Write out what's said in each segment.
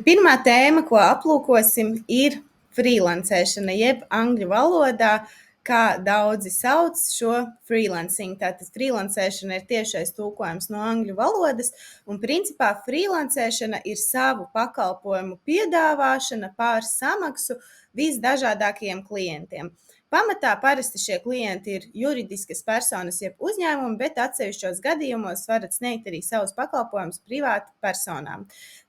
Pirmā tēma, ko aplūkosim, ir freelancēšana, jeb angļu valodā, kā daudzi sauc šo freelancing. Tātad freelancēšana ir tiešais tulkojums no angļu valodas, un principā freelancēšana ir savu pakalpojumu piedāvāšana pār samaksu visdažādākajiem klientiem. Pamatā parasti šie klienti ir juridiskas personas jeb uzņēmumi, bet atsevišķos gadījumos varat sniegt arī savus pakalpojumus privāti personām.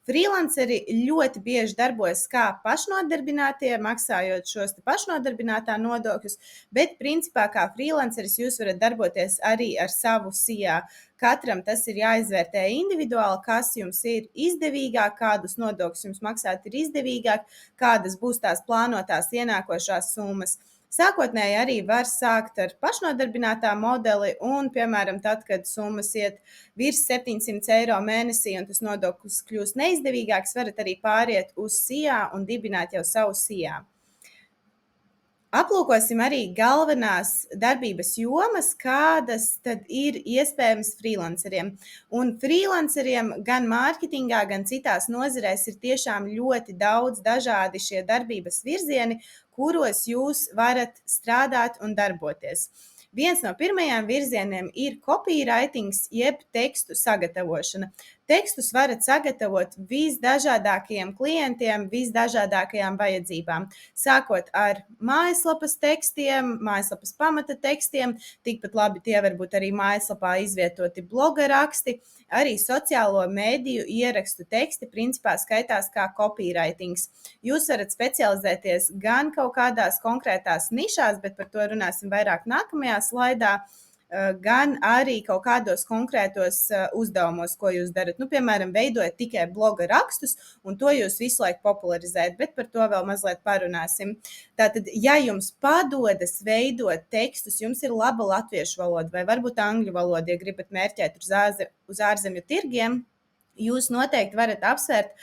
Freelanceri ļoti bieži darbojas kā pašnodarbinātie, maksājot šos pašnodarbinātā nodokļus, bet principā kā freelanceris jūs varat darboties arī ar savu SIA. Katram tas ir jāizvērtē individuāli, kas jums ir izdevīgāk, kādus nodokļus jums maksāt ir izdevīgāk, kādas būs tās plānotās ienākošās summas. Sākotnēji arī var sākt ar pašnodarbinātā modeli un, piemēram, tad, kad summas iet virs 700 eiro mēnesī un tas nodoklis kļūst neizdevīgāks, varat arī pāriet uz SIA un dibināt jau savu SIA. Aplūkosim arī galvenās darbības jomas, kādas tad ir iespējamas freelanceriem. Un freelanceriem gan mārketingā, gan citās nozarēs ir tiešām ļoti daudz dažādi šie darbības virzieni, kuros jūs varat strādāt un darboties. Viens no pirmajiem virzieniem ir copywritings, jeb tekstu sagatavošana. Tekstus varat sagatavot visdažādākajiem klientiem, visdažādākajām vajadzībām. Sākot ar mājaslapas tekstiem, mājaslapas pamata tekstiem, tikpat labi tie var būt arī mājaslapā izvietoti bloga raksti, arī sociālo mēdīju ierakstu teksti principā skaitās kā copywritings. Jūs varat specializēties gan kaut kādās konkrētās nišās, bet par to runāsim vairāk nākamajā slaidā, gan arī kaut kādos konkrētos uzdevumos, ko jūs darat. Piemēram, veidojat tikai bloga rakstus, un to jūs visu laiku popularizējat, bet par to vēl mazliet parunāsim. Tātad, ja jums padodas veidot tekstus, jums ir laba latviešu valoda vai varbūt angļu valoda, ja gribat mērķēt uz ārzemju tirgiem, jūs noteikti varat apsvērt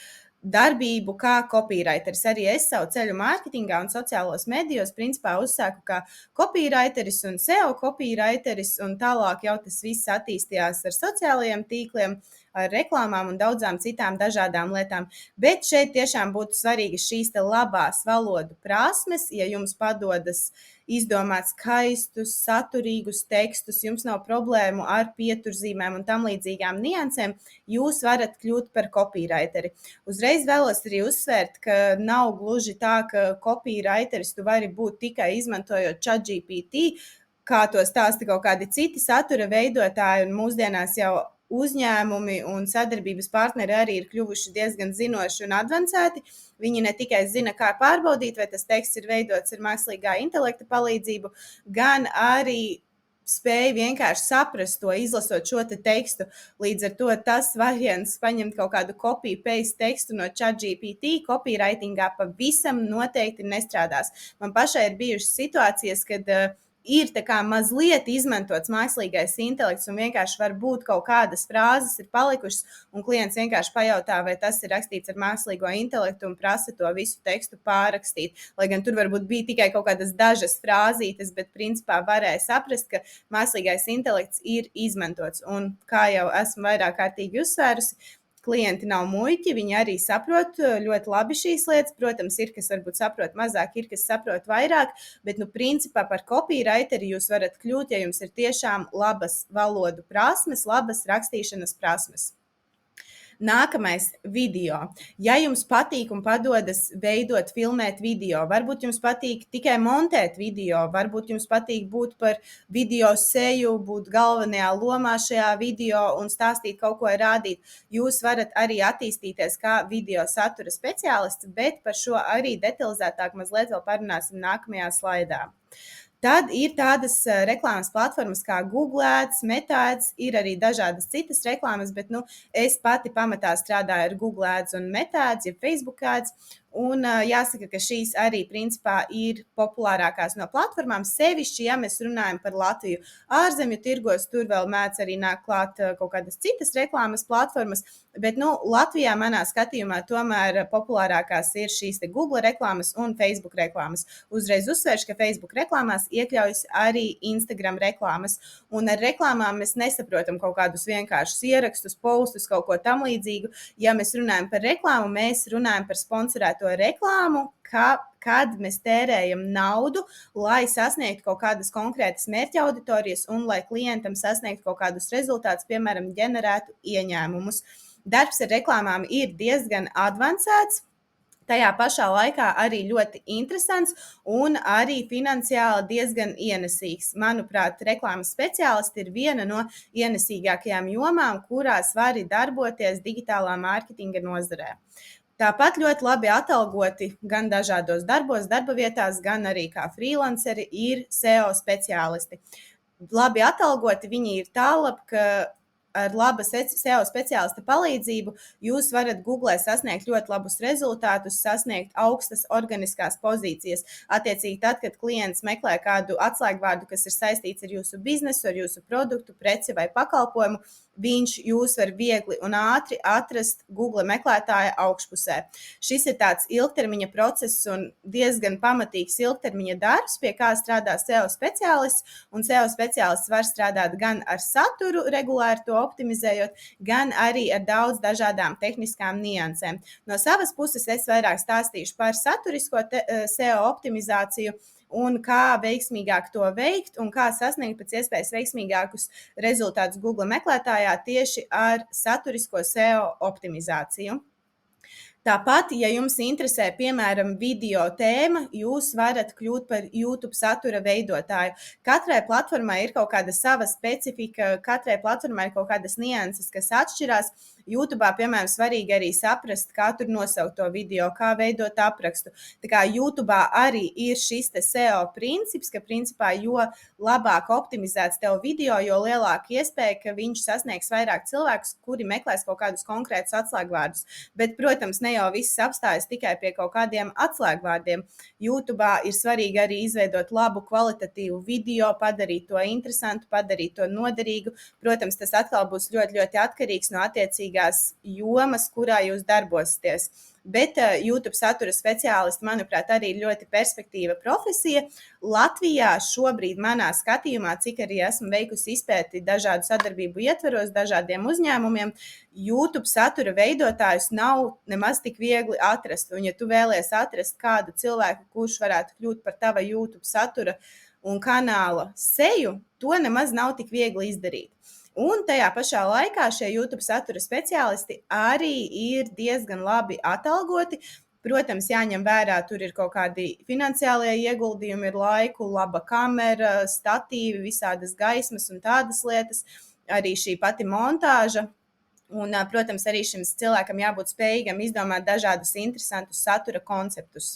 darbību kā copywriteris. Arī es savu ceļu mārketingā un sociālos medijos principā uzsāku kā copywriteris un SEO copywriteris, un tālāk jau tas viss attīstījās ar sociālajiem tīkliem, ar reklāmām un daudzām citām dažādām lietām. Bet šeit tiešām būtu svarīgas šīs labās valodu prasmes, ja jums padodas izdomāt skaistus, saturīgus tekstus, jums nav problēmu ar pieturzīmēm un tam līdzīgām niansēm, jūs varat kļūt par copywriteri. Uzreiz vēlos arī uzsvērt, ka nav gluži tā, ka copywriteris tu vari būt tikai izmantojot ChatGPT, kā to stāsta kaut kādi citi satura veidotāji, un mūsdienās jau uzņēmumi un sadarbības partneri arī ir kļuvuši diezgan zinoši un advancēti. Viņi ne tikai zina, kā pārbaudīt, vai tas teksts ir veidots ar mākslīgā intelekta palīdzību, gan arī spēja vienkārši saprast to, izlasot šo tekstu. Līdz ar to tas variants paņemt kaut kādu copy-paste tekstu no ChatGPT copywritingā pavisam noteikti nestrādās. Man pašai ir bijušas situācijas, kad ir tā kā mazliet izmantots mākslīgais intelekts un vienkārši varbūt kaut kādas frāzes ir palikušas, un klients vienkārši pajautā, vai tas ir rakstīts ar mākslīgo intelektu un prasa to visu tekstu pārrakstīt. Lai gan tur varbūt bija tikai kaut kādas dažas frāzītes, bet principā varēja saprast, ka mākslīgais intelekts ir izmantots. Un kā jau esmu vairāk kārtīgi uzsvērusi, klienti nav muļķi, viņi arī saprot ļoti labi šīs lietas. Protams, ir, kas varbūt saprot mazāk, ir, kas saprot vairāk, bet, principā par copywriteri jūs varat kļūt, ja jums ir tiešām labas valodu prasmes, labas rakstīšanas prasmes. Nākamais - video. Ja jums patīk un padodas veidot, filmēt video, varbūt jums patīk tikai montēt video, varbūt jums patīk būt par video seju, būt galvenajā lomā šajā video un stāstīt kaut ko rādīt, jūs varat arī attīstīties kā video satura speciālists, bet par šo arī detalizētāk mazliet vēl parunāsim nākamajā slaidā. Tad ir tādas reklāmas platformas kā Google Ads, Meta Ads, ir arī dažādas citas reklāmas, bet es pati pamatā strādāju ar Google Ads un Meta Ads, ja Facebook Ads, Un jāsaka, ka šīs arī principā ir populārākās no platformām. Sevišķi, ja mēs runājam par Latviju ārzemju tirgos, tur vēl mēdz arī nāk klāt kaut kādas citas reklāmas platformas. Bet Latvijā manā skatījumā tomēr populārākās ir šīs Google reklāmas un Facebook reklāmas. Uzreiz uzsveršu, ka Facebook reklāmās iekļaujas arī Instagram reklāmas. Un ar reklāmām mēs nesaprotam kaut kādus vienkāršus ierakstus, postus, kaut ko tam līdzīgu. Ja mēs runājam par reklāmu, mēs runājam par sponsorētu reklāmu, kad mēs tērējam naudu, lai sasniegtu kaut kādas konkrētas mērķa auditorijas un lai klientam sasniegtu kaut kādus rezultātus, piemēram, ģenerētu ieņēmumus. Darbs ar reklāmām ir diezgan advancēts, tajā pašā laikā arī ļoti interesants un arī finansiāli diezgan ienesīgs. Manuprāt, reklāmas speciālisti ir viena no ienesīgākajām jomām, kurās var darboties digitālā mārketinga nozarē. Tāpat ļoti labi atalgoti gan dažādos darbos, darba vietās, gan arī kā freelanceri ir SEO speciālisti. Labi atalgoti viņi ir tālāk, ka ar laba SEO speciālista palīdzību jūs varat Google sasniegt ļoti labus rezultātus, sasniegt augstas organiskās pozīcijas. Attiecīgi, tad, kad klients meklē kādu atslēgvārdu, kas ir saistīts ar jūsu biznesu, ar jūsu produktu, preci vai pakalpojumu, jūs var viegli un ātri atrast Google meklētāja augšpusē. Šis ir tāds ilgtermiņa process un diezgan pamatīgs ilgtermiņa darbs, pie kā strādā SEO speciālists. Un SEO speciālists var strādāt gan ar saturu, regulāri to optimizējot, gan arī ar daudz dažādām tehniskām niansēm. No savas puses es vairāk stāstīšu par saturisko SEO optimizāciju un kā veiksmīgāk to veikt un kā sasniegt pēc iespējas veiksmīgākus rezultātus Google meklētājā tieši ar saturisko SEO optimizāciju. Tāpat, ja jums interesē, piemēram, video tēma, jūs varat kļūt par YouTube satura veidotāju. Katrai platformai ir kaut kāda sava specifika, katrai platformai ir kaut kādas nianses, kas atšķirās. YouTube, piemēram, svarīgi arī saprast, kā tur nosaukt to video, kā veidot aprakstu. Tā kā YouTube arī ir šis SEO princips, ka principā jo labāk optimizēts tev video, jo lielāka iespēja, ka viņš sasniegs vairāk cilvēkus, kuri meklēs kaut kādus konkrētus atslēgvārdus. Bet, protams, ne jau viss apstājas tikai pie kaut kādiem atslēgvārdiem. YouTube ir svarīgi arī izveidot labu kvalitatīvu video, padarīt to interesantu, padarīt to noderīgu. Protams, tas atkal būs ļoti, ļoti atkarīgs no attiecīgās jomas, kurā jūs darbosieties. Bet YouTube satura speciālisti, manuprāt, arī ir ļoti perspektīva profesija. Latvijā šobrīd manā skatījumā, cik arī esmu veikusi izpēti dažādu sadarbību ietveros, dažādiem uzņēmumiem, YouTube satura veidotājus nav nemaz tik viegli atrast. Un ja tu vēlies atrast kādu cilvēku, kurš varētu kļūt par tava YouTube satura un kanāla seju, to nemaz nav tik viegli izdarīt. Un tajā pašā laikā šie YouTube satura speciālisti arī ir diezgan labi atalgoti. Protams, jāņem vērā, tur ir kaut kādi finansiālie ieguldījumi, ir laiku, laba kamera, statīvi, visādas gaismas un tādas lietas, arī šī pati montāža. Un, protams, arī šim cilvēkam jābūt spējīgam izdomāt dažādus interesantus satura konceptus.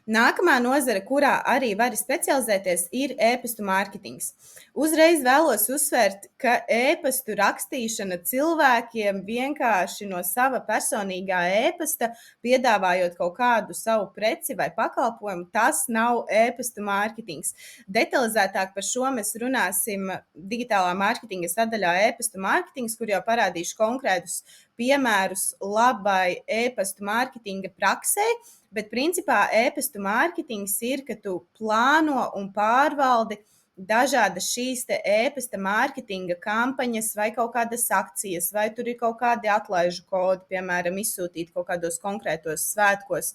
Nākamā nozare, kurā arī var specializēties, ir e-pastu mārketings. Uzreiz vēlos uzsvērt, ka e-pastu rakstīšana cilvēkiem vienkārši no sava personīgā e-pasta, piedāvājot kaut kādu savu preci vai pakalpojumu, tas nav e-pastu mārketings. Detalizētāk par šo mēs runāsim digitālā mārketinga sadaļā e-pastu mārketings, kur jau parādīšu konkrētus piemērus labai e-pastu mārketinga praksē. Bet principā e-pastu mārketings ir, ka tu plāno un pārvaldi dažādas šīs e-pasta mārketinga kampaņas vai kaut kādas akcijas, vai tur ir kaut kādi atlaižu kodi, piemēram, izsūtīt kaut kādos konkrētos svētkos,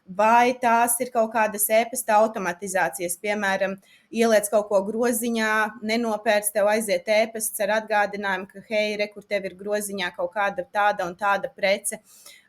vai tās ir kaut kādas e-pasta automatizācijas, piemēram, ieliec kaut ko groziņā, nenopērc, tev aiziet e-pasts ar atgādinājumu, ka hei, re, kur tev ir groziņā kaut kāda tāda un tāda prece.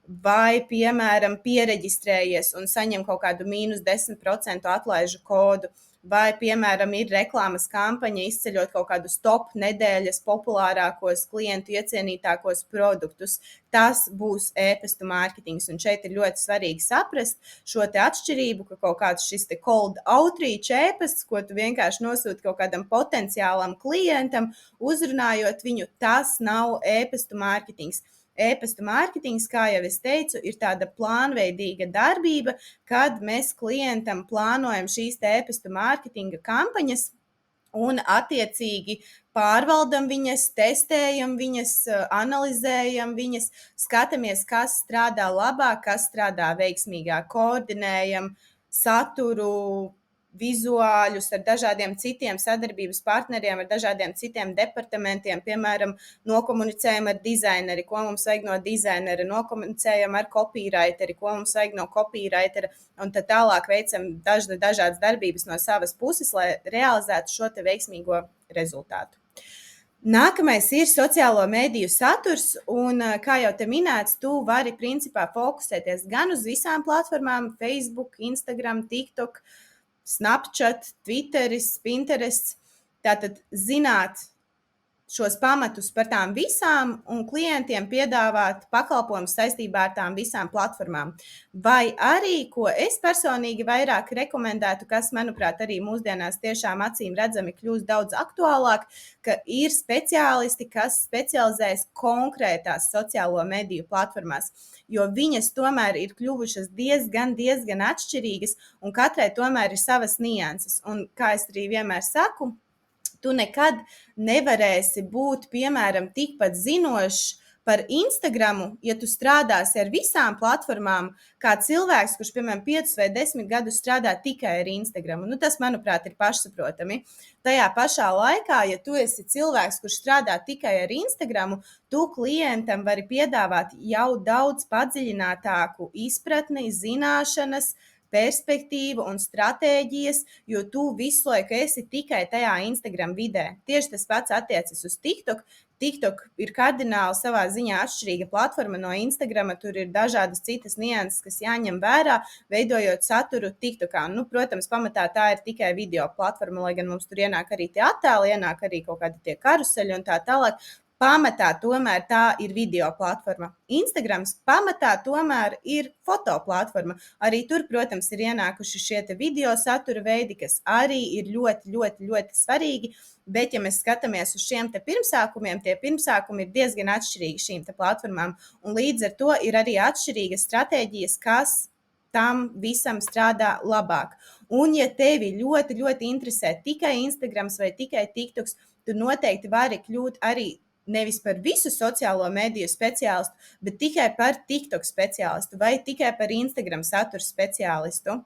Vai, piemēram, piereģistrējies un saņem kaut kādu -10% atlaižu kodu, vai, piemēram, ir reklāmas kampaņa izceļot kaut kādus top nedēļas populārākos, klientu iecienītākos produktus. Tas būs e-pastu mārketings, un šeit ir ļoti svarīgi saprast šo te atšķirību, ka kaut kāds šis te cold outreach e-pasts, ko tu vienkārši nosūti kaut kādam potenciālam klientam, uzrunājot viņu, tas nav e-pastu mārketings. E-pasta mārketings, kā jau es teicu, ir tāda plānveidīga darbība, kad mēs klientam plānojam šīs e-pasta mārketinga kampaņas un attiecīgi pārvaldam viņas, testējam viņas, analizējam viņas, skatāmies, kas strādā labāk, kas strādā veiksmīgāk, koordinējam saturu, vizuāļus ar dažādiem citiem sadarbības partneriem, ar dažādiem citiem departamentiem, piemēram, nokomunicējam ar dizaineri, ko mums vajag no dizainera, nokomunicējam ar copywriteri, ko mums vajag no copywritera, un tad tālāk veicam dažādas darbības no savas puses, lai realizētu šo te veiksmīgo rezultātu. Nākamais ir sociālo mediju saturs, un, kā jau te minēts, tu vari principā fokusēties gan uz visām platformām, Facebook, Instagram, TikTok, Snapchat, Twitteris, Pinterest. Tātad zināt šos pamatus par tām visām un klientiem piedāvāt pakalpojumus saistībā ar tām visām platformām. Vai arī, ko es personīgi vairāk rekomendētu, kas, manuprāt, arī mūsdienās tiešām acīm redzami kļūst daudz aktuālāk, ka ir speciālisti, kas specializējas konkrētās sociālo mediju platformās, jo viņas tomēr ir kļuvušas diezgan atšķirīgas, un katrai tomēr ir savas nianses. Un, kā es arī vienmēr saku, tu nekad nevarēsi būt, piemēram, tikpat zinošs par Instagramu, ja tu strādāsi ar visām platformām, kā cilvēks, kurš, piemēram, 5 vai 10 gadus strādā tikai ar Instagramu. Tas, manuprāt, ir pašsaprotami. Tajā pašā laikā, ja tu esi cilvēks, kurš strādā tikai ar Instagramu, tu klientam vari piedāvāt jau daudz padziļinātāku izpratni, zināšanas, perspektīvu un stratēģijas, jo tu visu laiku esi tikai tajā Instagram vidē. Tieši tas pats attiecas uz TikTok. TikTok ir kardināli savā ziņā atšķirīga platforma no Instagrama. Tur ir dažādas citas nianses, kas jāņem vērā, veidojot saturu TikTokā. Protams, pamatā tā ir tikai video platforma, lai gan mums tur ienāk arī tie attēli, ienāk arī kaut kādi tie karuseļi un tā tālāk. Pamatā tomēr tā ir video platforma. Instagrams pamatā tomēr ir fotoplatforma. Arī tur, protams, ir ienākuši šie video satura veidi, kas arī ir ļoti svarīgi. Bet, ja mēs skatāmies uz šiem te pirmsākumiem, tie pirmsākumi ir diezgan atšķirīgi šīm te platformām. Un līdz ar to ir arī atšķirīgas stratēģijas, kas tam visam strādā labāk. Un, ja tevi ļoti interesē tikai Instagrams vai tikai TikToks, tu noteikti vari kļūt arī nevis par visu sociālo mediju speciālistu, bet tikai par TikTok speciālistu vai tikai par Instagram satura speciālistu.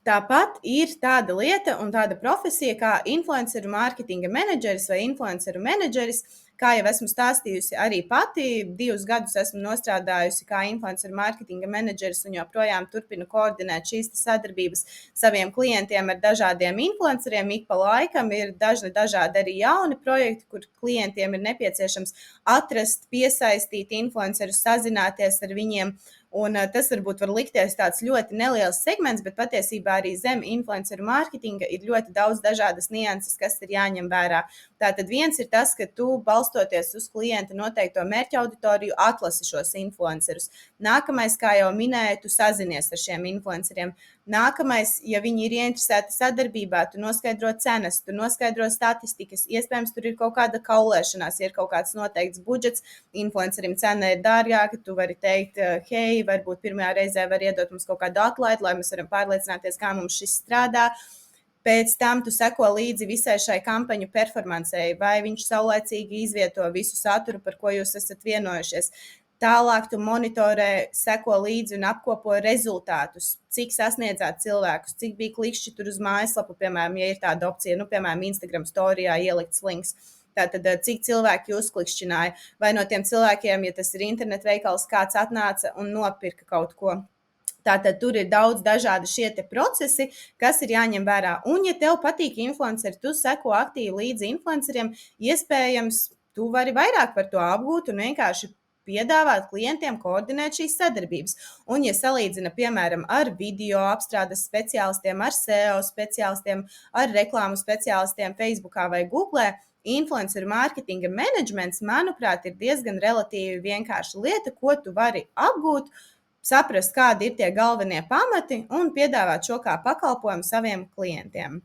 Tāpat ir tāda lieta un tāda profesija kā influenceru mārketinga menedžeris vai influenceru menedžeris. Kā jau esmu stāstījusi arī pati, 2 gadus esmu nostrādājusi kā influenceru mārketinga menedžeris un joprojām turpinu koordinēt šīs sadarbības saviem klientiem ar dažādiem influenceriem. Ik pa laikam ir dažādi arī jauni projekti, kur klientiem ir nepieciešams atrast, piesaistīt influencerus, sazināties ar viņiem. Un tas varbūt var likties tāds ļoti neliels segments, bet patiesībā arī zem influenceru mārketinga ir ļoti daudz dažādas nianses, kas ir jāņem vērā. Tātad viens ir tas, ka tu balstoties uz klienta noteikto mērķa auditoriju atlasi šos influencerus. Nākamais, kā jau minēju, tu sazinies ar šiem influenceriem. Nākamais, ja viņi ir ieinteresēti sadarbībā, tu noskaidro cenas, tu noskaidro statistikas, iespējams, tur ir kaut kāda kaulēšanās, ir kaut kāds noteikts budžets, influencerim cena ir dārgāka, tu vari teikt, hei, varbūt pirmajā reizē var iedot mums kaut kādu atlaidi, lai mēs varam pārliecināties, kā mums šis strādā. Pēc tam tu seko līdzi visai šai kampaņu performancei, vai viņš saulēcīgi izvieto visu saturu, par ko jūs esat vienojušies. Tālāk tu monitorē, seko līdzi un apkopo rezultātus, cik sasniedzāt cilvēkus, cik bija klikšķi tur uz mājaslapu, piemēram, ja ir tāda opcija, piemēram, Instagram storijā ielikts links. Tātad, cik cilvēki uzklikšķināja, vai no tiem cilvēkiem, ja tas ir internetveikals, kāds atnāca un nopirka kaut ko. Tātad tur ir daudz dažādi šie te procesi, kas ir jāņem vērā. Un, ja tev patīk influenceri, tu seko aktīvi līdzi influenceriem, iespējams, tu vari vairāk par to apgūt un vienkārši piedāvāt klientiem koordinēt šīs sadarbības. Un, ja salīdzina, piemēram, ar video apstrādes speciālistiem, ar SEO speciālistiem, ar reklāmu speciālistiem Facebookā vai Googlē, influenceru mārketinga menedžments, manuprāt, ir diezgan relatīvi vienkārša lieta, ko tu vari apgūt, saprast, kādi ir tie galvenie pamati un piedāvāt šo kā pakalpojumu saviem klientiem.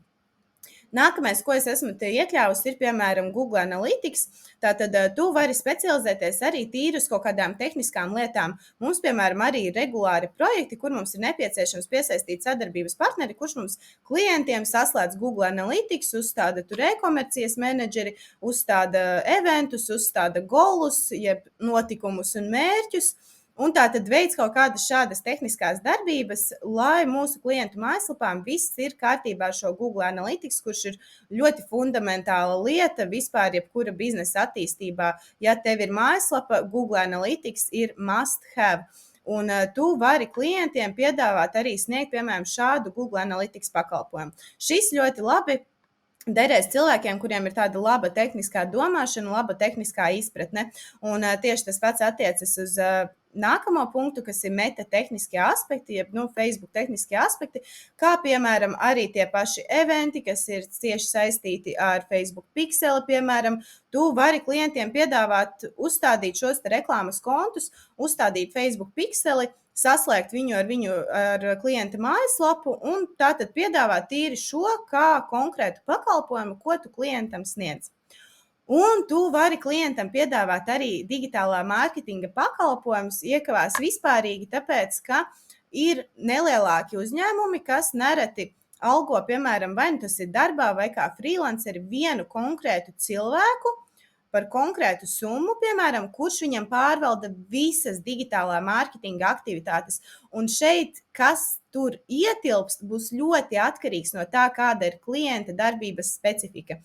Nākamais, ko es esmu te iekļāvusi, ir, piemēram, Google Analytics. Tātad tu vari specializēties arī tīri uz kaut kādām tehniskām lietām. Mums, piemēram, arī ir regulāri projekti, kur mums ir nepieciešams piesaistīt sadarbības partneri, kurš mums klientiem saslēdz Google Analytics, uzstāda tur e-komercijas menedžeri, uzstāda eventus, uzstāda golus, jeb notikumus un mērķus. Un tā tad veids kaut kādas šādas tehniskās darbības, lai mūsu klientu mājaslapām viss ir kārtībā ar šo Google Analytics, kurš ir ļoti fundamentāla lieta vispār jebkura biznesa attīstībā. Ja tev ir mājaslapa, Google Analytics ir must have. Un tu vari klientiem piedāvāt arī sniegt, piemēram, šādu Google Analytics pakalpojumu. Šis ļoti labi derēs cilvēkiem, kuriem ir tāda laba tehniskā domāšana, laba tehniskā izpratne. Un tieši tas pats attiecas uz nākamo punktu, kas ir meta tehniskie aspekti, jeb Facebook tehniskie aspekti, kā piemēram arī tie paši eventi, kas ir cieši saistīti ar Facebook Pixeli, piemēram. Tu vari klientiem piedāvāt uzstādīt šos reklāmas kontus, uzstādīt Facebook Pixeli, saslēgt viņu ar klienta mājaslapu un tātad piedāvāt tīri šo kā konkrētu pakalpojumu, ko tu klientam sniedz. Un tu vari klientam piedāvāt arī digitālā mārketinga pakalpojumus, iekavās vispārīgi, tāpēc, ka ir nelielāki uzņēmumi, kas nereti algo, piemēram, vai tas ir darbā vai kā freelanceri vienu konkrētu cilvēku par konkrētu summu, piemēram, kurš viņam pārvalda visas digitālā mārketinga aktivitātes. Un šeit, kas tur ietilpst, būs ļoti atkarīgs no tā, kāda ir klienta darbības specifika.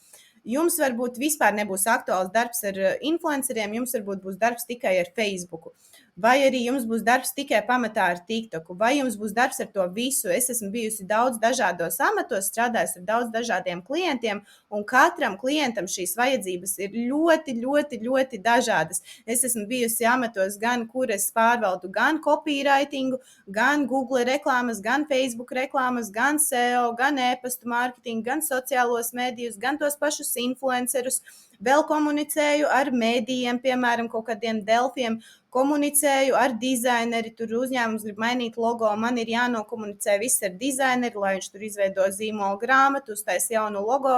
Jums varbūt vispār nebūs aktuāls darbs ar influenceriem, jums varbūt būs darbs tikai ar Facebooku. Vai arī jums būs darbs tikai pamatā ar TikToku, vai jums būs darbs ar to visu. Es esmu bijusi daudz dažādos amatos, strādājusi ar daudz dažādiem klientiem, un katram klientam šīs vajadzības ir ļoti, ļoti, ļoti dažādas. Es esmu bijusi amatos gan, kur es pārvaldu gan copywritingu, gan Google reklāmas, gan Facebook reklāmas, gan SEO, gan e-pastu mārketingu, gan sociālos medijus, gan tos pašus influencerus. Vēl komunicēju ar mēdījiem, piemēram, kaut kādiem delfiem, komunicēju ar dizaineri, tur uzņēmums grib mainīt logo, man ir jānokomunicē viss ar dizaineri, lai viņš tur izveido zīmolu grāmatu, uztais jaunu logo,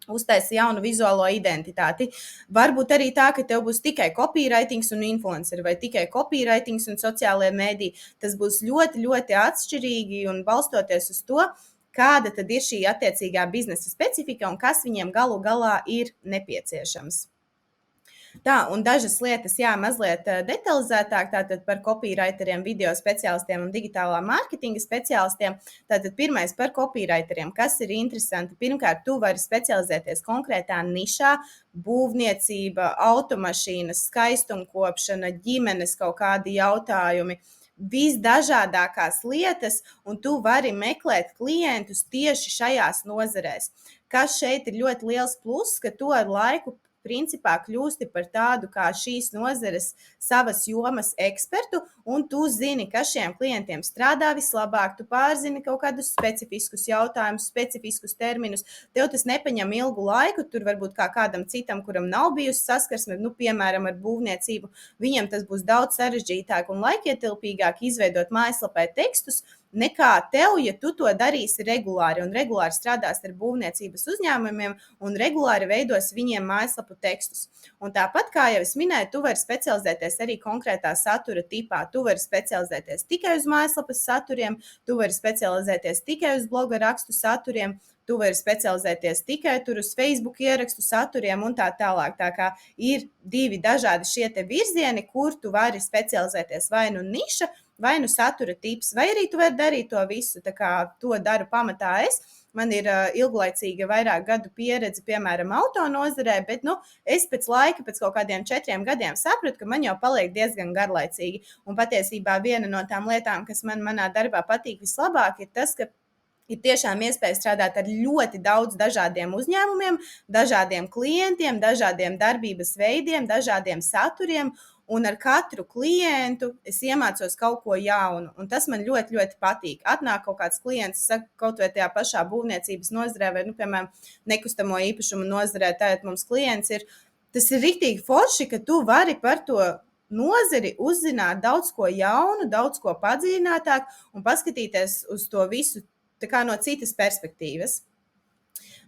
uztais jaunu vizuālo identitāti. Varbūt arī tā, ka tev būs tikai copywritings un influenceri, vai tikai copywritings un sociālajie mediji. Tas būs ļoti, ļoti atšķirīgi un balstoties uz to, kāda tad ir šī attiecīgā biznesa specifika un kas viņiem galu galā ir nepieciešams. Tā, un dažas lietas, mazliet detalizētāk, tātad par copywriteriem, video speciālistiem un digitālā mārketinga speciālistiem. Tātad pirmais par copywriteriem, kas ir interesanti. Pirmkārt, tu vari specializēties konkrētā nišā, būvniecība, automašīnas, skaistumkopšana, ģimenes kaut kādi jautājumi. Visdažādākās lietas, un tu vari meklēt klientus tieši šajās nozarēs. Kas šeit ir ļoti liels pluss, ka tu ar laiku principā kļūsti par tādu kā šīs nozares savas jomas ekspertu, un tu zini, kas šiem klientiem strādā vislabāk, tu pārzini kaut kādus specifiskus jautājumus, specifiskus terminus, tev tas nepaņem ilgu laiku, tur varbūt kā kādam citam, kuram nav bijusi saskarsme, piemēram, ar būvniecību, viņam tas būs daudz sarežģītāk un laikietilpīgāk izveidot mājaslapai tekstus, nekā tev, ja tu to darīsi regulāri un regulāri strādās ar būvniecības uzņēmumiem un regulāri veidos viņiem mājaslapu tekstus. Un tāpat, kā jau es minēju, tu vari specializēties arī konkrētā satura tipā. Tu vari specializēties tikai uz mājaslapas saturiem, tu vari specializēties tikai uz bloga rakstu saturiem, tu vari specializēties tikai tur uz Facebook ierakstu saturiem un tā tālāk. Tā kā ir divi dažādi šie te virzieni, kur tu vari specializēties vai nu niša, vai nu satura tips, vai arī tu vari darīt to visu, tā kā to daru pamatā es. Man ir ilglaicīga vairāk gadu pieredze, piemēram, auto nozarē, bet es pēc laika, pēc kaut kādiem 4 gadiem sapratu, ka man jau paliek diezgan garlaicīgi. Un patiesībā viena no tām lietām, kas manā darbā patīk vislabāk, ir tas, ka ir tiešām iespēja strādāt ar ļoti daudz dažādiem uzņēmumiem, dažādiem klientiem, dažādiem darbības veidiem, dažādiem saturiem. Un ar katru klientu es iemācos kaut ko jaunu, un tas man ļoti, ļoti patīk. Atnāk kaut kāds klients, saka, kaut vai tajā pašā būvniecības nozarē, vai, piemēram, nekustamo īpašumu nozarē, tātad mums klients ir, tas ir riktīgi forši, ka tu vari par to nozari uzzināt daudz ko jaunu, daudz ko padziļinātāk un paskatīties uz to visu tā kā no citas perspektīvas.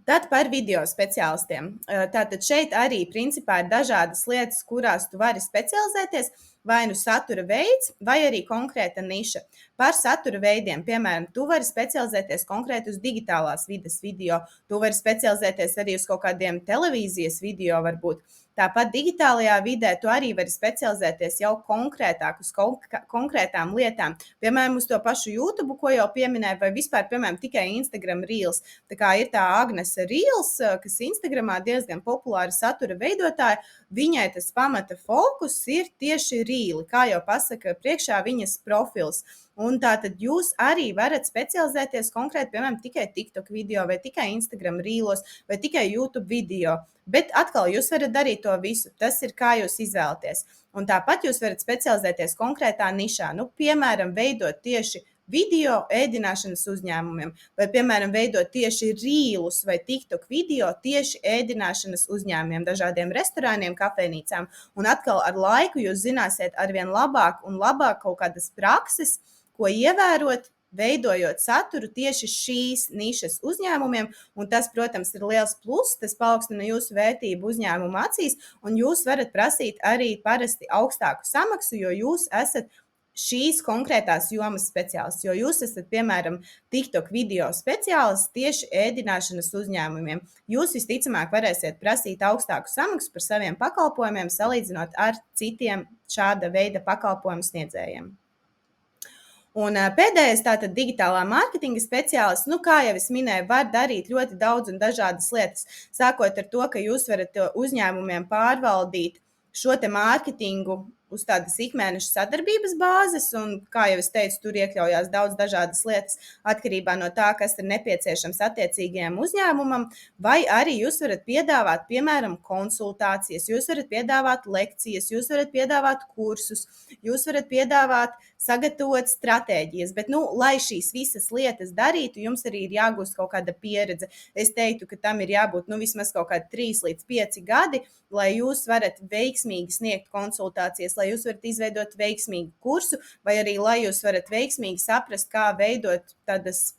Tad par video speciālistiem. Tātad šeit arī principā ir dažādas lietas, kurās tu vari specializēties, vai nu satura veids, vai arī konkrēta niša. Par satura veidiem, piemēram, tu vari specializēties konkrēti uz digitālās vides video, tu vari specializēties arī uz kaut kādiem televīzijas video varbūt. Tāpat digitālajā vidē tu arī vari specializēties jau konkrētāk uz konkrētām lietām. Piemēram, uz to pašu YouTube, ko jau pieminēju, vai vispār, piemēram, tikai Instagram Reels. Tā kā ir tā Agnese Reels, kas Instagramā diezgan populāra satura veidotāja, viņai tas pamata fokus ir tieši Reeli, kā jau pasaka priekšā viņas profils. Un tātad jūs arī varat specializēties konkrēti, piemēram, tikai TikTok video, vai tikai Instagram Reelos, vai tikai YouTube video. Bet atkal jūs varat darīt to visu. Tas ir kā jūs izvēlaties. Un tāpat jūs varat specializēties konkrētā nišā. Nu, piemēram, veidot tieši video ēdināšanas uzņēmumiem, vai, piemēram, veidot tieši Reelus vai TikTok video tieši ēdināšanas uzņēmumiem, dažādiem restorāniem, kafejnīcām. Un atkal ar laiku jūs zināsiet arvien labāk un labāk kaut kādas prakses, ko ievērot, veidojot saturu tieši šīs nišas uzņēmumiem, un tas, protams, ir liels pluss, tas paaugstina jūsu vērtību uzņēmuma acīs, un jūs varat prasīt arī parasti augstāku samaksu, jo jūs esat šīs konkrētās jomas speciālists, jo jūs esat, piemēram, TikTok video speciālists tieši ēdināšanas uzņēmumiem. Jūs visticamāk varēsiet prasīt augstāku samaksu par saviem pakalpojumiem, salīdzinot ar citiem šāda veida pakalpojumu sniedzējiem. Un pēdējais, tātad digitālā mārketinga speciālists, nu, kā jau es minēju, var darīt ļoti daudz un dažādas lietas. Sākot ar to, ka jūs varat uzņēmumiem pārvaldīt šo te mārketingu uz tādas ikmēneša sadarbības bāzes, un, kā jau es teicu, tur iekļaujās daudz dažādas lietas atkarībā no tā, kas ir nepieciešams attiecīgajam uzņēmumam, vai arī jūs varat piedāvāt, piemēram, konsultācijas, jūs varat piedāvāt lekcijas, jūs varat piedāvāt kursus, jūs varat piedāvāt sagatavot stratēģijas, bet, nu, lai šīs visas lietas darītu, jums arī ir jāgūst kaut kāda pieredze. Es teiktu, ka tam ir jābūt, nu, vismaz kaut kādi 3 līdz 5 gadi, lai jūs varat veiksmīgi sniegt konsultācijas, lai jūs varat izveidot veiksmīgu kursu, vai arī, lai jūs varat veiksmīgi saprast, kā veidot tādas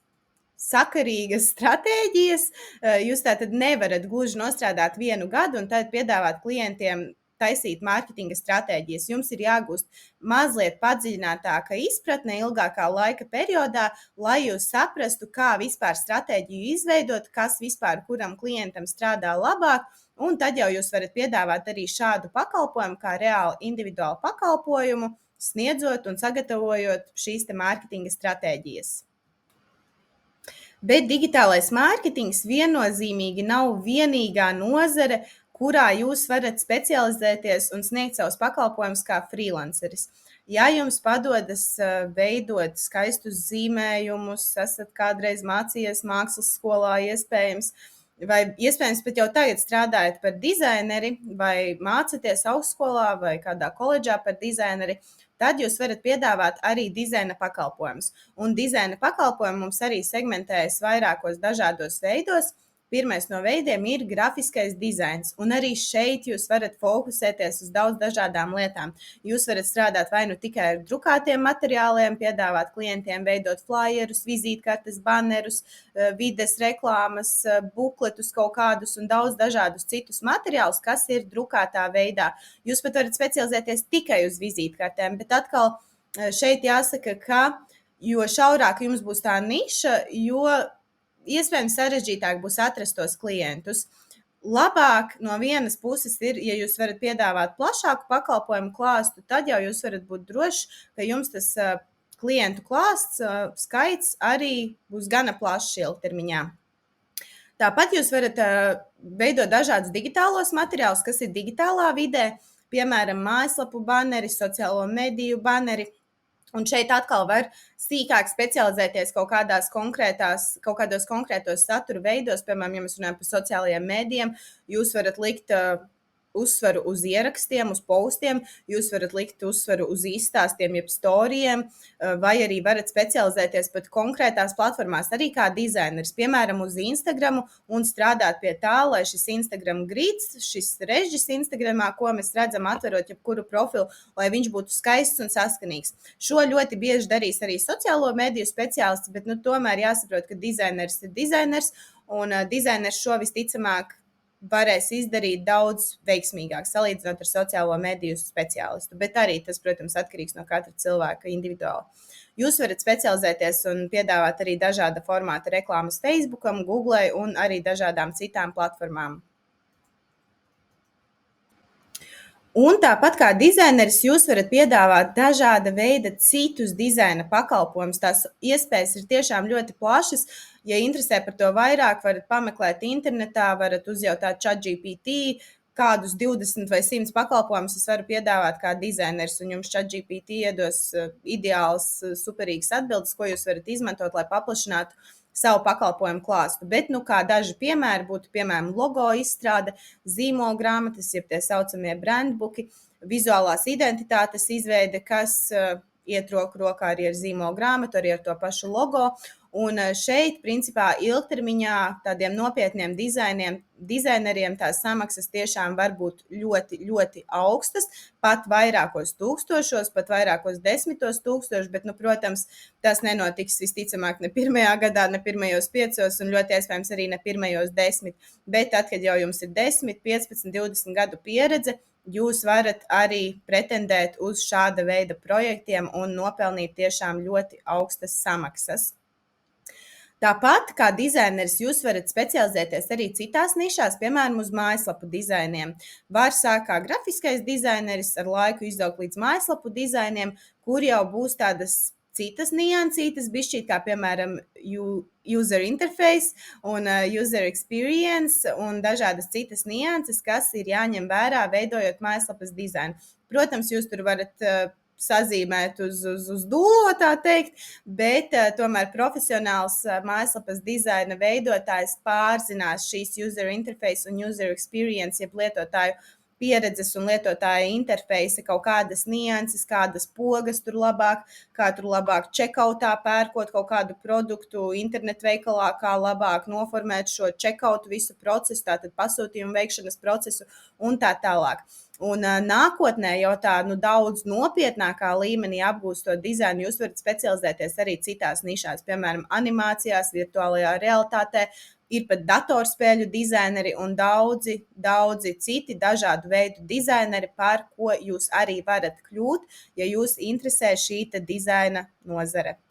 sakarīgas stratēģijas. Jūs tātad nevarat gluži nostrādāt 1 gadu un tad piedāvāt klientiem taisīt mārketinga stratēģijas. Jums ir jāgūst mazliet padziļinātāka izpratne ilgākā laika periodā, lai jūs saprastu, kā vispār stratēģiju izveidot, kas vispār kuram klientam strādā labāk, un tad jau jūs varat piedāvāt arī šādu pakalpojumu, kā reāli individuālu pakalpojumu, sniedzot un sagatavojot šīs te mārketinga stratēģijas. Bet digitālais mārketings viennozīmīgi nav vienīgā nozare, kurā jūs varat specializēties un sniegt savus pakalpojumus kā freelanceris. Ja jums padodas veidot skaistus zīmējumus, esat kādreiz mācījies mākslas skolā iespējams, vai iespējams pat jau tagad strādājat par dizaineri, vai mācaties augstskolā vai kādā koledžā par dizaineri, tad jūs varat piedāvāt arī dizaina pakalpojumus. Un dizaina pakalpojumi mums arī segmentējas vairākos dažādos veidos. Pirmais no veidiem ir grafiskais dizains, un arī šeit jūs varat fokusēties uz daudz dažādām lietām. Jūs varat strādāt vai nu tikai ar drukātiem materiāliem, piedāvāt klientiem veidot flyerus, vizītkartes, bannerus, vides reklāmas, bukletus kaut kādus un daudz dažādus citus materiālus, kas ir drukātā veidā. Jūs pat varat specializēties tikai uz vizītkartēm, bet atkal šeit jāsaka, ka jo šaurāk jums būs tā niša, jo iespējams sarežģītāk būs atrast tos klientus. Labāk no vienas puses ir, ja jūs varat piedāvāt plašāku pakalpojumu klāstu, tad jau jūs varat būt droši, ka jums tas klientu klāsts skaits arī būs gana plašs ilgtermiņā. Tāpat jūs varat veidot dažādus digitālos materiālus, kas ir digitālā vidē, piemēram, mājaslapu banneri, sociālo mediju banneri. Un šeit atkal var sīkāk specializēties kaut kādos konkrētos satura veidos. Piemēram, ja mēs runājam par sociālajiem mēdījiem, jūs varat likt uzsvaru uz ierakstiem, uz postiem, jūs varat likt uzsvaru uz izstāstiem, jeb storijiem, vai arī varat specializēties pat konkrētās platformās, arī kā dizaineris, piemēram, uz Instagramu un strādāt pie tā, lai šis Instagram grids, šis režģis Instagramā, ko mēs redzam atverot jebkuru profilu, lai viņš būtu skaists un saskanīgs. Šo ļoti bieži darīs arī sociālo mediju speciālisti, bet tomēr jāsaprot, ka dizaineris ir dizainers, un dizainers šo visticamāk varēs izdarīt daudz veiksmīgāk, salīdzinot ar sociālo mediju speciālistu. Bet arī tas, protams, atkarīgs no katra cilvēka individuāli. Jūs varat specializēties un piedāvāt arī dažāda formāta reklāmas Facebookam, Google un arī dažādām citām platformām. Un tāpat kā dizaineris, jūs varat piedāvāt dažāda veida citus dizaina pakalpojumus. Tās iespējas ir tiešām ļoti plašas. Ja interesē par to vairāk, varat pameklēt internetā, varat uzjautāt ChatGPT, kādus 20 vai 100 pakalpojumus es varu piedāvāt kā dizaineris, un jums ChatGPT iedos ideāls, superīgs atbildes, ko jūs varat izmantot, lai paplašinātu savu pakalpojumu klāstu. Bet, kā daži piemēri būtu, piemēram, logo izstrāde, zīmolgrāmatas, jeb tie saucamie brandbuki, vizuālās identitātes izveide, kas iet roku rokā arī ar zīmolgrāmatu, arī ar to pašu logo. Un šeit, principā, ilgtermiņā tādiem nopietniem dizaineriem tās samaksas tiešām var būt ļoti, ļoti augstas, pat vairākos tūkstošos, pat vairākos 10 000, bet, protams, tas nenotiks visticamāk ne pirmajā gadā, ne pirmajos 5, un ļoti iespējams arī ne pirmajos 10. Bet tad, kad jau jums ir 10, 15, 20 gadu pieredze, jūs varat arī pretendēt uz šāda veida projektiem un nopelnīt tiešām ļoti augstas samaksas. Tāpat kā dizaineris, jūs varat specializēties arī citās nišās, piemēram, uz mājaslapu dizainiem. Var sākt kā grafiskais dizaineris, ar laiku izaugt līdz mājaslapu dizainiem, kur jau būs tādas citas niansītas, bišķīt kā, piemēram, user interface un user experience un dažādas citas nianses, kas ir jāņem vērā, veidojot mājaslapas dizainu. Protams, jūs tur varat sazīmēt uz dūlo, tā teikt, bet tomēr profesionāls mājaslapas dizaina veidotājs pārzinās šīs user interface un user experience, jeb lietotāju pieredzes un lietotāja interfeisa, kaut kādas nianses, kādas pogas tur labāk, kā tur labāk checkoutā pērkot kaut kādu produktu internetveikalā, kā labāk noformēt šo checkoutu visu procesu, tātad pasūtījumu veikšanas procesu un tā tālāk. Un nākotnē jau tā daudz nopietnākā līmenī apgūst to dizainu. Jūs varat specializēties arī citās nišās, piemēram, animācijās, virtuālajā realitātē. Ir pat datorspēļu dizaineri un daudzi citi dažādu veidu dizaineri, par ko jūs arī varat kļūt, ja jūs interesē šī dizaina nozare.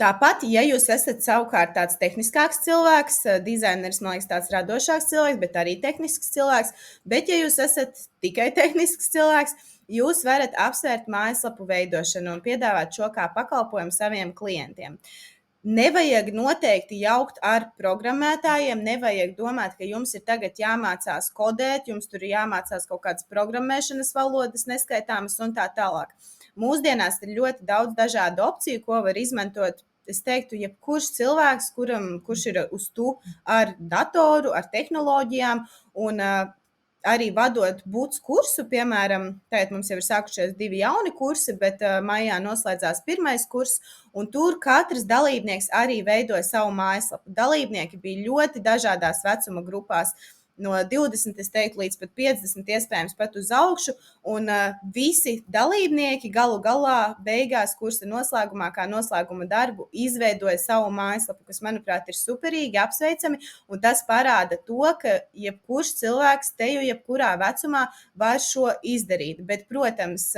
Tāpat, ja jūs esat savukārt tāds tehniskāks cilvēks, dizaineris, man liekas, tāds radošāks cilvēks, bet arī tehnisks cilvēks, bet ja jūs esat tikai tehnisks cilvēks, jūs varat apsvērt mājaslapu veidošanu un piedāvāt šo kā pakalpojumu saviem klientiem. Nevajag noteikti jaukt ar programmētājiem, nevajag domāt, ka jums ir tagad jāmācās kodēt, jums tur ir jāmācās kaut kādas programmēšanas valodas neskaitāmas un tā tālāk. Mūsdienās ir ļoti daudz dažādu opciju, ko var izmantot. Es teiktu, jebkurš cilvēks, kurš ir uz tu ar datoru, ar tehnoloģijām un arī vadot būts kursu, piemēram, tagad mums jau ir sākušies 2 jauni kursi, bet maijā noslēdzās 1. kurs, un tur katrs dalībnieks arī veidoja savu mājaslapu. Dalībnieki bija ļoti dažādās vecuma grupās, no 20, es teiktu, līdz pat 50, iespējams pat uz augšu, un visi dalībnieki galu galā beigās kursa noslēgumā, kā noslēguma darbu, izveidoja savu mājaslapu, kas, manuprāt, ir superīgi, apsveicami, un tas parāda to, ka jebkurš cilvēks teju jebkurā vecumā var šo izdarīt. Bet, protams,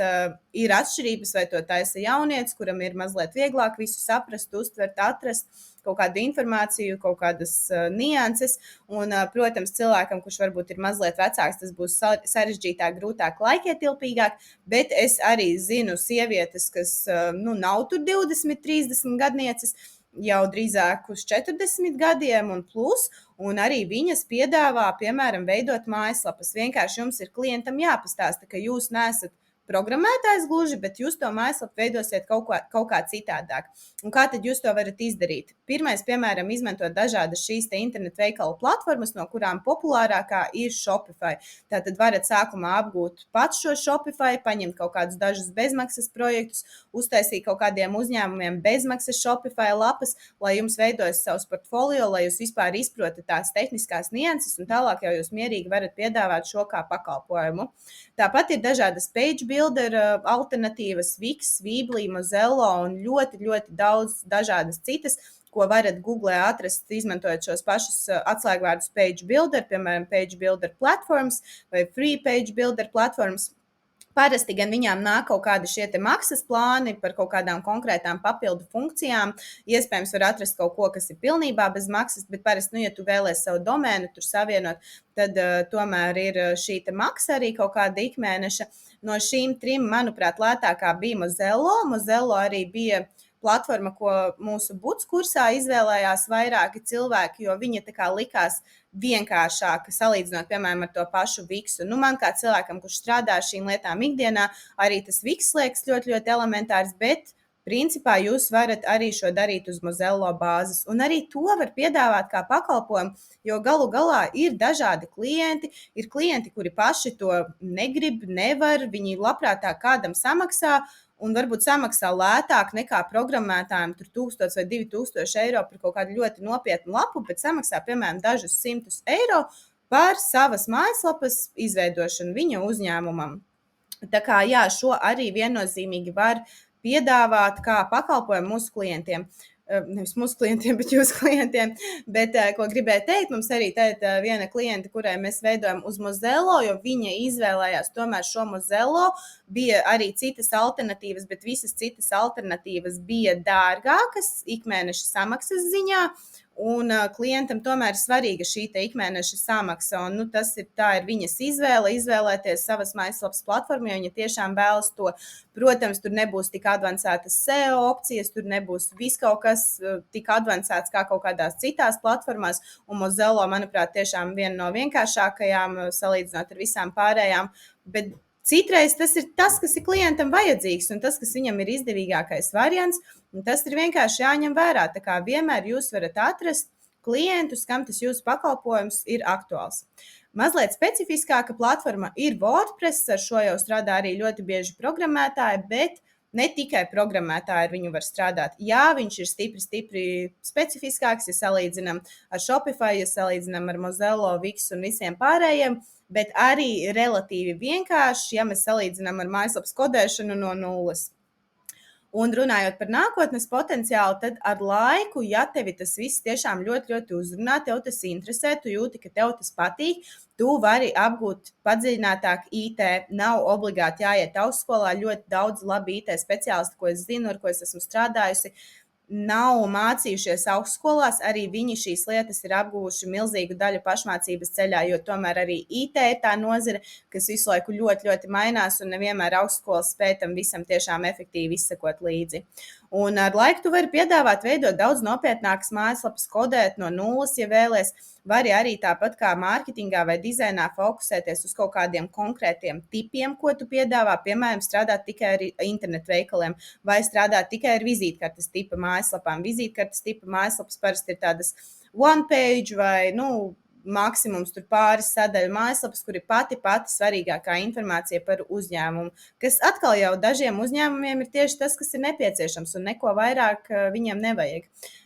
ir atšķirības, vai to taisa jaunietis, kuram ir mazliet vieglāk visu saprast, uztvert, atrast kaut kādu informāciju, kaut kādas nianses, un, protams, cilvēkam, kurš varbūt ir mazliet vecāks, tas būs sarežģītāk, grūtāk, laikietilpīgāk, bet es arī zinu sievietes, kas, nav tur 20, 30 gadnieces, jau drīzāk uz 40 gadiem un plus, un arī viņas piedāvā, piemēram, veidot mājaslapas. Vienkārši jums ir klientam jāpastāsta, ka jūs neesat programmētājs gluži, bet jūs to mājaslapu veidosiet kaut kā citādāk. Un kā tad jūs to varat izdarīt? Pirmais, piemēram, izmantot dažādas šīs internetu veikalu platformas, no kurām populārākā ir Shopify. Tātad varat sākumā apgūt pats šo Shopify, paņemt kaut kādus dažus bezmaksas projektus, uztaisīt kaut kādiem uzņēmumiem bezmaksas Shopify lapas, lai jums veidojas savs portfolio, lai jūs vispār izprotat tās tehniskās nianses, un tālāk jau jūs mierīgi varat piedāvāt šo kā pakalpojumu. Tāpat ir dažādas page builder alternatīvas, Wix, Weebly, Mozello un ļoti, ļoti daudz dažādas citas, ko varat Google atrast, izmantojot šos pašus atslēgvārdus Page Builder, piemēram, Page Builder platforms vai Free Page Builder platforms. Parasti gan viņām nāk kaut kādi šie maksas plāni par kaut kādām konkrētām papildu funkcijām. Iespējams, var atrast kaut ko, kas ir pilnībā bez maksas, bet parasti, ja tu vēlēsi savu domēnu tur savienot, tad tomēr ir šī maksa arī kaut kāda ikmēneša. No šīm 3, manuprāt, lētākā bija Mozello. Mozello arī bija platforma, ko mūsu buts kursā izvēlējās vairāki cilvēki, jo viņa tā kā likās vienkāršāka salīdzinot, piemēram, ar to pašu Viksu. Man kā cilvēkam, kurš strādā ar šīm lietām ikdienā, arī tas Viks liekas ļoti, ļoti elementārs, bet principā jūs varat arī šo darīt uz Mozello bāzes. Un arī to var piedāvāt kā pakalpojumu, jo galu galā ir dažādi klienti. Ir klienti, kuri paši to negrib, nevar, viņi labprātāk kādam samaksā, un varbūt samaksā lētāk nekā programmētājiem, tur 1000 vai 2000 eiro par kaut kādu ļoti nopietnu lapu, bet samaksā, piemēram, dažus 100 eiro par savas mājaslapas izveidošanu viņa uzņēmumam. Tā kā jā, šo arī viennozīmīgi var piedāvāt kā pakalpojumu mūsu klientiem. Nevis mūsu klientiem, bet jūsu klientiem. Bet, ko gribēju teikt, mums arī tāda viena klienta, kurai mēs veidojam uz Mozello, jo viņa izvēlējās tomēr šo Mozello. Bija arī citas alternatīvas, bet visas citas alternatīvas bija dārgākas ikmēneša samaksas ziņā. Un klientam tomēr ir svarīga šī ikmēneša samaksa. Un, tā ir viņas izvēle, izvēlēties savas mājaslapas platformu, jo viņa tiešām vēlas to. Protams, tur nebūs tik avansētas SEO opcijas, tur nebūs viss kaut kas tik avansēts kā kaut kādās citās platformās. Un Mozello, manuprāt, tiešām viena no vienkāršākajām salīdzinot ar visām pārējām. Bet citreiz tas ir tas, kas ir klientam vajadzīgs un tas, kas viņam ir izdevīgākais variants. Un tas ir vienkārši jāņem vērā. Tā kā vienmēr jūs varat atrast klientus, kam tas jūsu pakalpojums ir aktuāls. Mazliet specifiskāka platforma ir WordPress. Ar šo jau strādā arī ļoti bieži programmētāji, bet ne tikai programmētāji ar viņu var strādāt. Jā, viņš ir stipri specifiskāks, ja salīdzinām ar Shopify, ja salīdzinām ar Mozello, Wix un visiem pārējiem, bet arī relatīvi vienkārši, ja mēs salīdzinām ar mājaslapas kodēšanu no nulles. Un runājot par nākotnes potenciālu, tad ar laiku, ja tevi tas viss tiešām ļoti, ļoti uzrunā, tev tas interesē, tu jūti, ka tev tas patīk, tu vari apgūt padziļinātāk IT. Nav obligāti jāiet augstskolā, ļoti daudz labi IT speciālisti, ko es zinu, ar ko es esmu strādājusi, nav mācījušies augstskolās, arī viņi šīs lietas ir apguvuši milzīgu daļu pašmācības ceļā, jo tomēr arī IT ir tā nozare, kas visu laiku ļoti, ļoti mainās un nevienmēr augstskolas spēj tam visam tiešām efektīvi izsekot līdzi. Un ar laiku tu vari piedāvāt veidot daudz nopietnākas mājaslapas, kodēt no nulles, ja vēlies. Vari arī tāpat kā mārketingā vai dizainā fokusēties uz kaut kādiem konkrētiem tipiem, ko tu piedāvā, piemēram, strādāt tikai ar internetu veikaliem vai strādāt tikai ar vizītkartes tipa mājaslapām. Vizītkartes tipa mājaslapas parasti ir tādas one page vai, maksimums tur pāris sadaļu mājaslapas, kur ir pati svarīgākā informācija par uzņēmumu, kas atkal jau dažiem uzņēmumiem ir tieši tas, kas ir nepieciešams un neko vairāk viņiem nevajag.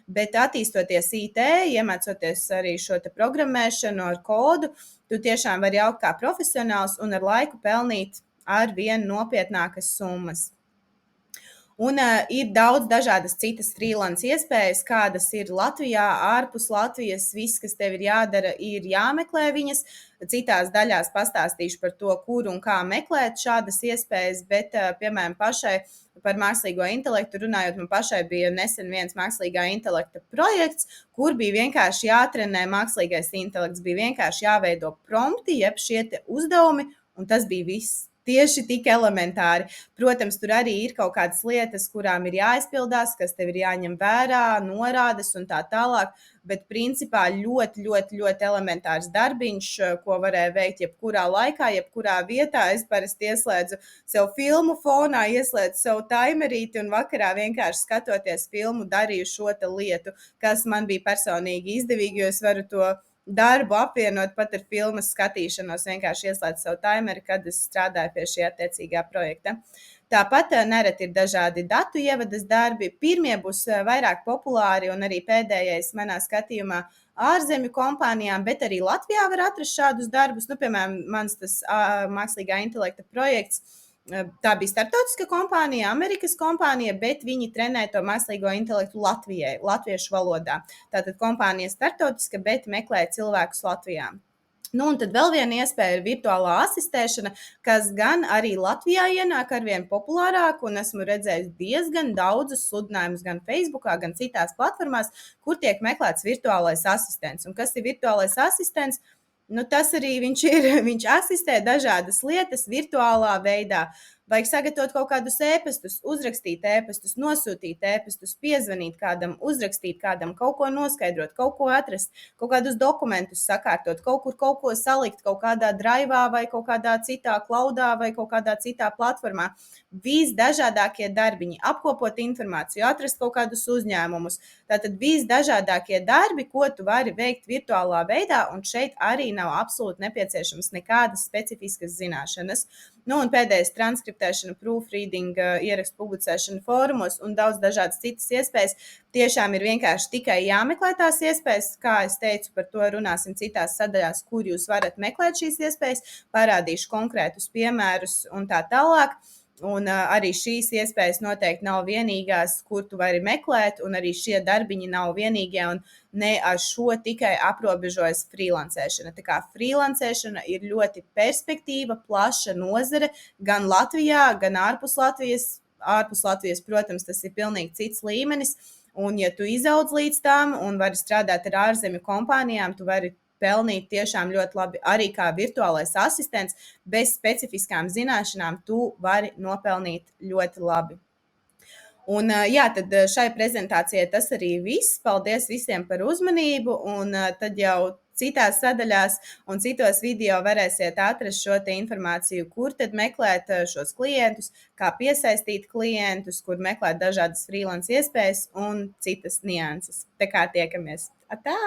Bet attīstoties IT, iemācoties arī šo programmēšanu ar kodu, tu tiešām vari augt kā profesionāls un ar laiku pelnīt ar vien nopietnākas summas. Un ir daudz dažādas citas freelance iespējas, kādas ir Latvijā, ārpus Latvijas. Viss, kas tev ir jādara, ir jāmeklē viņas. Citās daļās pastāstīšu par to, kur un kā meklēt šādas iespējas, bet, piemēram, pašai par mākslīgo intelektu runājot, man pašai bija nesen viens mākslīgā intelekta projekts, kur bija vienkārši jātrenē mākslīgais intelekts, bija vienkārši jāveido prompti, jeb šie uzdevumi, un tas bija viss. Tieši tik elementāri. Protams, tur arī ir kaut kādas lietas, kurām ir jāizpildās, kas tev ir jāņem vērā, norādes un tā tālāk, bet principā ļoti, ļoti, ļoti elementārs darbiņš, ko varēja veikt jebkurā laikā, jebkurā vietā. Es parasti ieslēdzu sev filmu fonā, ieslēdzu sev timerīti un vakarā vienkārši skatoties filmu darīju šo lietu, kas man bija personīgi izdevīgi, jo es varu to darbu apvienot pat ar filmas skatīšanos, vienkārši ieslēdzu savu timeri, kad es strādāju pie šī attiecīgā projekta. Tāpat nereti ir dažādi datu ievadas darbi. Pirmie būs vairāk populāri un arī pēdējais manā skatījumā ārzemju kompānijām, bet arī Latvijā var atrast šādus darbus. Piemēram, mans tas mākslīgā intelekta projekts Tā bija starptautiska kompānija, Amerikas kompānija, bet viņi trenē to mākslīgo intelektu Latvijai, latviešu valodā. Tātad kompānija starptautiska, bet meklē cilvēkus Latvijā. Nu, un tad vēl viena iespēja ir virtuālā asistēšana, kas gan arī Latvijā ienāk arvien populārāk, un esmu redzējis diezgan daudzus sludinājumus gan Facebookā, gan citās platformās, kur tiek meklēts virtuālais asistents. Un kas ir virtuālais asistents? Nu, tas arī viņš ir. Viņš asistē dažādas lietas virtuālā veidā. Vajag sagatavot kaut kādus ēpastus, uzrakstīt ēpastus, nosūtīt ēpastus, piezvanīt kādam, uzrakstīt kādam, kaut ko noskaidrot, kaut ko atrast, kaut kādus dokumentus sakārtot, kaut kur kaut ko salikt, kaut kādā drivā vai kaut kādā citā klaudā vai kaut kādā citā platformā. Visdažādākie darbiņi, apkopot informāciju, atrast kaut kādus uzņēmumus. Tātad visdažādākie darbi, ko tu vari veikt virtuālā veidā, un šeit arī nav absolūti nepieciešams nekādas specifiskas zināšanas. Nu, un pēdējais transkriptēšana, proofreading, ierakstu publicēšana fórumos un daudz dažādas citas iespējas. Tiešām ir vienkārši tikai jāmeklē tās iespējas. Kā es teicu, par to runāsim citās sadaļās, kur jūs varat meklēt šīs iespējas. Parādīšu konkrētus piemērus un tā tālāk. Un arī šīs iespējas noteikti nav vienīgās, kur tu vari meklēt, un arī šie darbiņi nav vienīgie, un ne ar šo tikai aprobežojas freelancēšana. Tā kā freelancēšana ir ļoti perspektīva, plaša nozare gan Latvijā, gan ārpus Latvijas. Ārpus Latvijas, protams, tas ir pilnīgi cits līmenis, un ja tu izaudz līdz tam un vari strādāt ar ārzemju kompānijām, tu vari pelnīt tiešām ļoti labi. Arī kā virtuālais asistents, bez specifiskām zināšanām, tu vari nopelnīt ļoti labi. Un, jā, tad šai prezentācijai tas arī viss. Paldies visiem par uzmanību, un tad jau citās sadaļās un citos video varēsiet atrast šo te informāciju, kur tad meklēt šos klientus, kā piesaistīt klientus, kur meklēt dažādas freelance iespējas un citas nianses. Tā kā tiekamies. Atā!